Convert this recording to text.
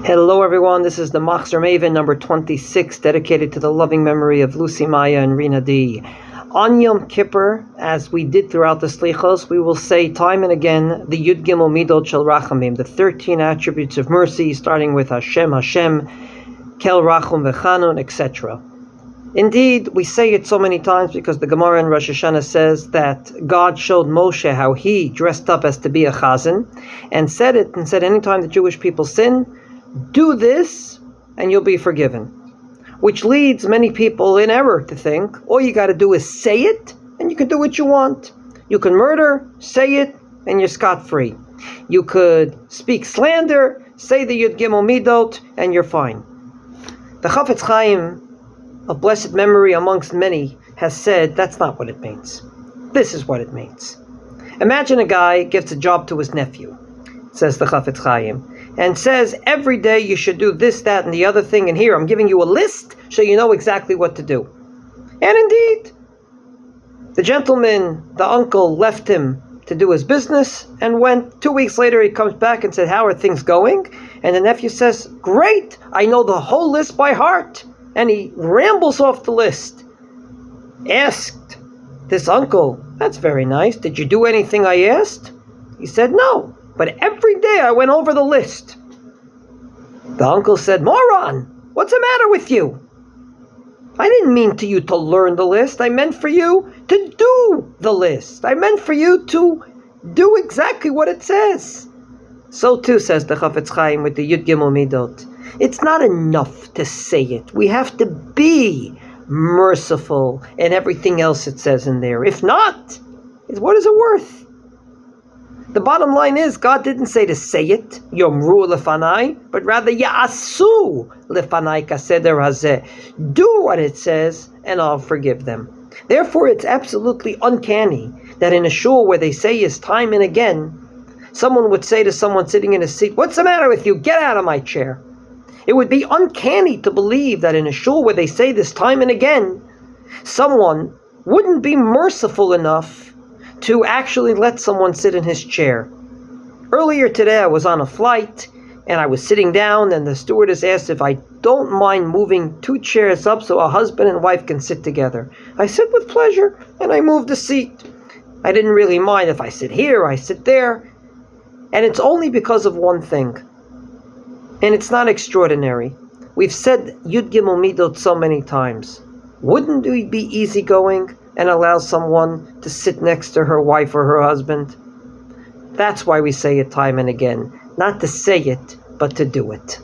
Hello everyone, this is the Machzor Maven number 26, dedicated to the loving memory of Lucy, Maya, and Rina D. On Yom Kippur, as we did throughout the Slichos, we will say time and again the Yud Gimel Midot Shel Rachamim, the 13 attributes of mercy, starting with Hashem, Kel Rachum V'Chanun, etc. Indeed, we say it so many times because the Gemara in Rosh Hashanah says that God showed Moshe how he dressed up as to be a chazan, and said anytime the Jewish people sin, do this and you'll be forgiven. Which leads many people in error to think all you got to do is say it and you can do what you want. You can murder, say it, and you're scot-free. You could speak slander, say the Yud Gimel Midot, and you're fine. The Chafetz Chaim, of blessed memory amongst many, has said that's not what it means. This is what it means. Imagine a guy gives a job to his nephew, says the Chafetz Chaim, and says every day you should do this, that, and the other thing, and here I'm giving you a list so you know exactly what to do. And indeed, the gentleman, the uncle, left him to do his business and went. 2 weeks later he comes back and said, how are things going? And the nephew says, great, I know the whole list by heart. And he rambles off the list. Asked this uncle, that's very nice, did you do anything I asked? He said, no, but every day I went over the list. The uncle said, moron, what's the matter with you? I didn't mean to you to learn the list. I meant for you to do the list. I meant for you to do exactly what it says. So too, says the Chafetz Chaim, with the Yud Gimel Midot. It's not enough to say it. We have to be merciful and everything else it says in there. If not, what is it worth? The bottom line is, God didn't say to say it, Yomru lefanai, but rather Ya'asu lefanai kaseder hazeh. Do what it says, and I'll forgive them. Therefore, it's absolutely uncanny that in a shul where they say this time and again, someone would say to someone sitting in a seat, what's the matter with you? Get out of my chair. It would be uncanny to believe that in a shul where they say this time and again, someone wouldn't be merciful enough to actually let someone sit in his chair. Earlier today I was on a flight and I was sitting down and the stewardess asked if I don't mind moving 2 chairs up so a husband and wife can sit together. I said with pleasure, and I moved the seat. I didn't really mind if I sit here, I sit there. And it's only because of one thing. And it's not extraordinary. We've said Yud Gimel Midot so many times. Wouldn't we be easygoing and allow someone to sit next to her wife or her husband? That's why we say it time and again. Not to say it, but to do it.